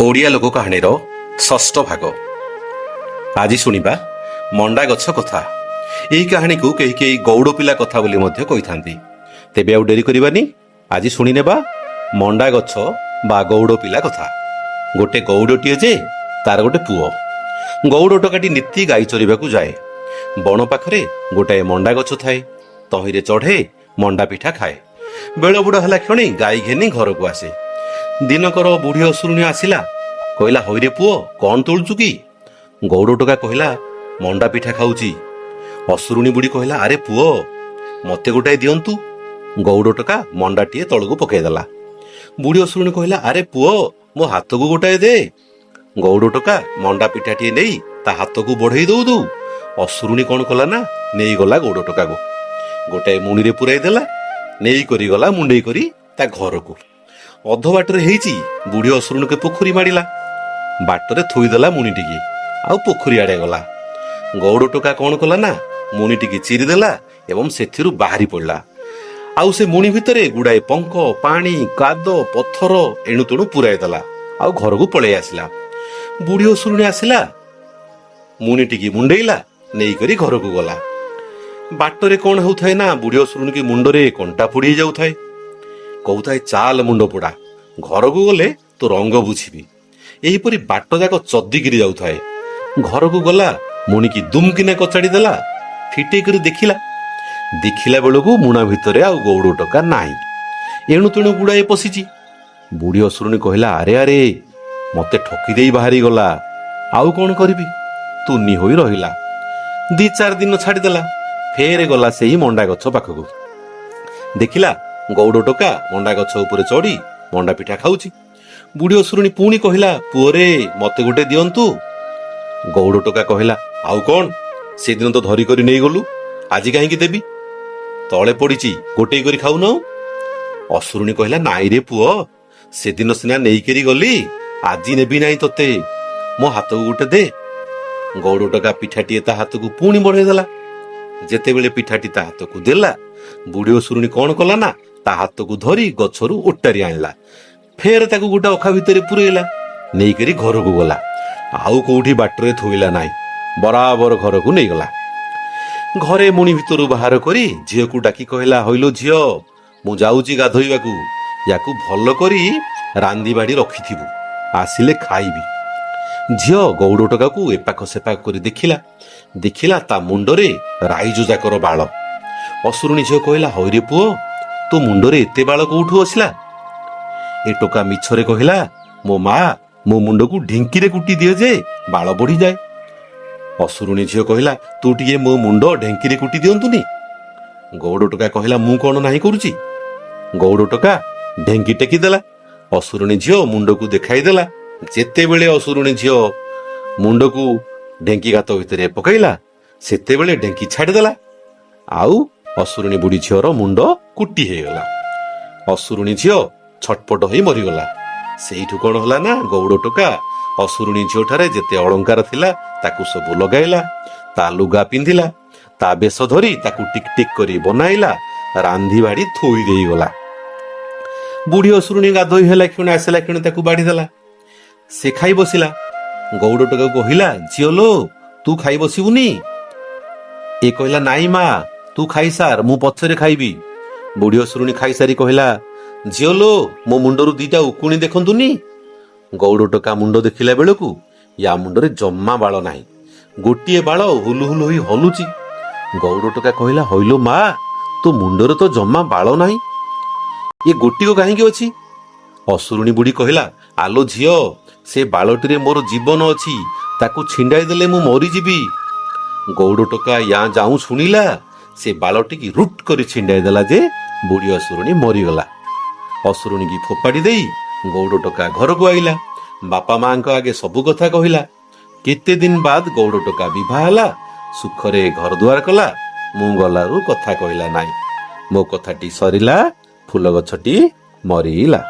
ଓଡ଼ିଆ ଲୋକ କାହାଣୀର ଷଷ୍ଠ ଭାଗ। ଆଜି ଶୁଣିବା ମଣ୍ଡା ଗଛ କଥା। ଏହି କାହାଣୀକୁ କେହି କେହି ଗୌଡ଼ ପିଲା କଥା ବୋଲି ମଧ୍ୟ କହିଥାନ୍ତି। ତେବେ ଆଉ ଡେରି କରିବାନି, ଆଜି ଶୁଣିନେବା ମଣ୍ଡା ଗଛ ବା ଗୌଡ଼ ପିଲା କଥା। ଗୋଟେ ଗୌଡ଼ଟିଏ ଯେ ତାର ଗୋଟେ ପୁଅ। ଗୌଡ଼ ଟୋକାଟି ନିତି ଗାଈ ଚରିବାକୁ ଯାଏ। ବଣ ପାଖରେ ଗୋଟାଏ ମଣ୍ଡା ଗଛ ଥାଏ। ତହିଁରେ ଚଢ଼େ, ମଣ୍ଡା ପିଠା ଖାଏ। ବେଳ ବୁଡ଼ ହେଲା କ୍ଷଣି ଗାଈ ଘେନି ଘରକୁ ଆସେ। ଦିନକର ବୁଢ଼ୀ ଅସୁରୁଣୀ ଆସିଲା, କହିଲା, ହଇରେ ପୁଅ, କଣ ତୋଳୁଛୁ କି? ଗୌଡ଼ ଟୋକା କହିଲା, ମଣ୍ଡା ପିଠା ଖାଉଛି। ଅସୁରୁଣୀ ବୁଢ଼ୀ କହିଲା, ଆରେ ପୁଅ, ମତେ ଗୋଟାଏ ଦିଅନ୍ତୁ। ଗୌଡ଼ ଟୋକା ମଣ୍ଡାଟିଏ ତଳକୁ ପକାଇଦେଲା। ବୁଢ଼ୀ ଅସୁରୁଣୀ କହିଲା, ଆରେ ପୁଅ, ମୋ ହାତକୁ ଗୋଟାଏ ଦେ। ଗୌଡ଼ ଟୋକା ମଣ୍ଡା ପିଠାଟିଏ ନେଇ ତା ହାତକୁ ବଢେଇ ଦଉ ଦଉ ଅସୁରୁଣୀ କଣ କଲା ନା, ନେଇଗଲା ଗୌଡ଼ ଟୋକାକୁ। ଗୋଟାଏ ମୁଣିରେ ପୁରାଇ ଦେଲା, ନେଇକରି ଗଲା ମୁଣ୍ଡେଇ କରି ତା ଘରକୁ। ଅଧ ବାଟରେ ହେଇଛି ବୁଢ଼ୀ ଅସୁରୁଣୀকে ପୋଖରୀ ମାଡ଼ିଲା। ବାଟରେ ଥୋଇଦେଲା ମୁଣିଟିକି, ଆଉ ପୋଖରୀ ଆଡ଼େ ଗଲା। ଗୌଡ଼ ଟୋକା କଣ କଲା ନା, ମୁଣିଟିକି ଚିରିଦେଲା ଏବଂ ସେଥିରୁ ବାହାରି ପଡ଼ିଲା। ଆଉ ସେ ମୁଣି ଭିତରେ ଗୁଡ଼ାଏ ପଙ୍କ, ପାଣି, କାଦ, ପଥର ଏଣୁତେଣୁ ପୁରାଇ ଦେଲା, ଆଉ ଘରକୁ ପଳେଇ ଆସିଲା। ବୁଢ଼ୀ ଅସୁରୁଣୀ ଆସିଲା, ମୁଣିଟିକି ମୁଣ୍ଡେଇଲା, ନେଇକରି ଘରକୁ ଗଲା। ବାଟରେ କଣ ହେଉଥାଏ ନା, ବୁଢ଼ୀ ଅସୁରୁଣୀକି ମୁଣ୍ଡରେ କଣ୍ଟା ପୋଡ଼ି ଯାଉଥାଏ। କହୁଥାଏ, ଚାଲ ମୁଣ୍ଡ ପୋଡ଼ା, ଘରକୁ ଗଲେ ତୋ ରଙ୍ଗ ବୁଝିବି। ଏହିପରି ବାଟ ଯାକ ଚଦିକିରି ଯାଉଥାଏ। ଘରକୁ ଗଲା, ମୁଣିକି ଦୁମକିନା କଚାଡ଼ି ଦେଲା। ଫିଟେଇ କରି ଦେଖିଲା ବେଳକୁ ମୁଣା ଭିତରେ ଆଉ ଗୌଡ଼ ଟୋକା ନାହିଁ। ଏଣୁ ତେଣୁ ଗୁଡ଼ାଏ ପଶିଛି। ବୁଢ଼ୀ ଅସୁରୁଣୀ କହିଲା, ଆରେ ଆରେ, ମତେ ଠକି ଦେଇ ବାହାରି ଗଲା, ଆଉ କଣ କରିବି? ତୁନି ହୋଇ ରହିଲା। 2-4 ଦିନ ଛାଡ଼ିଦେଲା। ଫେରେ ଗଲା ସେହି ମଣ୍ଡା ଗଛ ପାଖକୁ। ଦେଖିଲା ଗୌଡ଼ ଟୋକା ମଣ୍ଡା ଗଛ ଉପରେ ଚଢ଼ି ମଣ୍ଡା ପିଠା ଖାଉଛି। ବୁଢ଼ୀ ଅସୁରୁଣୀ ପୁଣି କହିଲା, ପୁଅରେ, ମତେ ଗୋଟେ ଦିଅନ୍ତୁ। ଗୌଡ଼ ଟୋକା କହିଲା, ଆଉ କଣ, ସେଦିନ ତ ଧରି କରି ନେଇଗଲୁ, ଆଜି କାହିଁକି ଦେବି? ତଳେ ପଡ଼ିଛି, ଗୋଟେଇ କରି ଖାଉନାହୁଁ। ଅସୁରୁଣୀ କହିଲା, ନାଇଁରେ ପୁଅ, ସେଦିନ ସିନା ନେଇକରି ଗଲି, ଆଜି ନେବି ନାହିଁ ତତେ। ମୋ ହାତକୁ ଗୋଟେ ଦେ। ଗୌଡ଼ ଟୋକା ପିଠାଟିଏ ତା ହାତକୁ ପୁଣି ବଢ଼େଇ ଦେଲା। ଯେତେବେଳେ ପିଠାଟି ତା ହାତକୁ ଦେଲା, ବୁଢ଼ୀ ଅସୁରୁଣୀ କଣ କଲା ନା, ତା ହାତକୁ ଧରି ଗଛରୁ ଓଟାରି ଆଣିଲା। ଫେର ତାକୁ ଗୋଟେ ଅଖା ଭିତରେ ପୁରେଇଲା, ନେଇକରି ଘରକୁ ଗଲା। ଆଉ କୋଉଠି ବାଟରେ ଥୋଇଲା ନାହିଁ, ବରାବର ଘରକୁ ନେଇଗଲା। ଘରେ ମୁଣି ଭିତରୁ ବାହାର କରି ଝିଅକୁ ଡାକି କହିଲା, ହଇଲୋ ଝିଅ, ମୁଁ ଯାଉଛି ଗାଧୋଇବାକୁ, ୟାକୁ ଭଲ କରି ରାନ୍ଧି ବାଢ଼ି ରଖିଥିବୁ, ଆସିଲେ ଖାଇବି। ଝିଅ ଗୌଡ଼ ଟୋକାକୁ ଏପାଖ ସେପାଖ କରି ଦେଖିଲା ତା ମୁଣ୍ଡରେ ରାଇଜୁ ଯାକର ବାଳ। ଅସୁରୁଣୀ ଝିଅ କହିଲା, ହଇରେ ପୁଅ, ତୋ ମୁଣ୍ଡରେ ଏତେ ବାଳ କୋଉଠୁ ଆସିଲା? ଏ ଟୋକା ମିଛରେ କହିଲା, ମୋ ମା ମୋ ମୁଣ୍ଡକୁ ଢିଙ୍କିରେ କୁଟି ଦିଏ ଯେ ବାଳ ବଢିଯାଏ। ଅସୁରୁଣୀ ଝିଅ କହିଲା, ତୁ ଟିକେ ମୋ ମୁଣ୍ଡ ଢେଙ୍କିରେ କୁଟି ଦିଅନ୍ତୁନି। ଗୌଡ଼ ଟୋକା କହିଲା, ମୁଁ କଣ ନାହିଁ କରୁଛି? ଗୌଡ଼ ଟୋକା ଢେଙ୍କି ଟେକିଦେଲା। ଅସୁରୁଣୀ ଝିଅ ମୁଣ୍ଡକୁ ଦେଖାଇ ଦେଲା। ଯେତେବେଳେ ଅସୁରୁଣୀ ଝିଅ ମୁଣ୍ଡକୁ ଢେଙ୍କି ଗାତ ଭିତରେ ପକାଇଲା, ସେତେବେଳେ ଢେଙ୍କି ଛାଡ଼ିଦେଲା, ଆଉ ଅସୁରୁଣୀ ବୁଢ଼ୀ ଝିଅର ମୁଣ୍ଡ କୁଟି ହେଇଗଲା। ଅସୁରୁଣୀ ଝିଅ ଛଟପଟ ହୋଇ ମରିଗଲା। ସେଇଠୁ କଣ ହେଲା ନା, ଗୌଡ଼ ଟୋକା ଅସୁରୁଣୀ ଝିଅଠାରେ ଯେତେ ଅଳଙ୍କାର ଥିଲା ତାକୁ ସବୁ ଲଗାଇଲା, ତା ଲୁଗା ପିନ୍ଧିଲା, ତା ବେଶ ଧରି ତାକୁ ଟିକ୍ ଟିକ୍ କରି ବନାଇଲା, ରାନ୍ଧି ବାଢ଼ି ଥୋଇ ଦେଇଗଲା। ବୁଢ଼ୀ ଅସୁରୁଣୀ ଗାଧୋଇ ହେଲା କ୍ଷଣି ଆସିଲା କ୍ଷଣି ତାକୁ ବାଢ଼ି ଦେଲା। ସେ ଖାଇ ବସିଲା। ଗୌଡ଼ ଟୋକାକୁ କହିଲା, ଝିଅ ଲୋ, ତୁ ଖାଇ ବସିବୁନି? ଏ କହିଲା, ନାଇଁ ମା, ତୁ ଖାଇସାର, ମୁଁ ପଛରେ ଖାଇବି। ବୁଢ଼ୀ ଅସୁରୁଣୀ ଖାଇସାରି କହିଲା, ଝିଅ ଲୋ, ମୋ ମୁଣ୍ଡରୁ 2ଟା ଉକୁଣି ଦେଖନ୍ତୁନି। ଗୌଡ଼ ଟୋକା ମୁଣ୍ଡ ଦେଖିଲା ବେଳକୁ ୟା ମୁଣ୍ଡରେ ଜମା ବାଳ ନାହିଁ, ଗୋଟିଏ ବାଳ ହୁଲୁ ହୁଲୁ ହୋଇ ହଲୁଛି। ଗୌଡ଼ ଟୋକା କହିଲା, ହଇଲୋ ମା, ତୋ ମୁଣ୍ଡରେ ତ ଜମା ବାଳ ନାହିଁ, ଏ ଗୋଟିକ କାହିଁକି ଅଛି? ଅସୁରୁଣୀ ବୁଢ଼ୀ କହିଲା, ଆଲୋ ଝିଅ, ସେ ବାଳଟିରେ ମୋର ଜୀବନ ଅଛି, ତାକୁ ଛିଣ୍ଡାଇ ଦେଲେ ମୁଁ ମରିଯିବି। ଗୌଡ଼ ଟୋକା ୟା ଯାଉଁ ଶୁଣିଲା, ସେ ବାଳଟିକି ରୁଟ୍ କରି ଛିଣ୍ଡାଇ ଦେଲା ଯେ ବୁଢ଼ୀ ଅସୁରୁଣୀ ମରିଗଲା। ଅସୁରୁଣୀକି ଫୋପାଡ଼ି ଦେଇ ଗୌଡ଼ ଟୋକା ଘରକୁ ଆଇଲା। ବାପା ମାଙ୍କ ଆଗେ ସବୁ କଥା କହିଲା। କେତେ ଦିନ ବାଦ ଗୌଡ଼ ଟୋକା ବିଭା ହେଲା, ସୁଖରେ ଘର ଦୁଆର କଲା। ମୁଁ ଗଲାରୁ କଥା କହିଲା ନାହିଁ। ମୋ କଥାଟି ସରିଲା, ଫୁଲ ଗଛଟି ମରିଲା।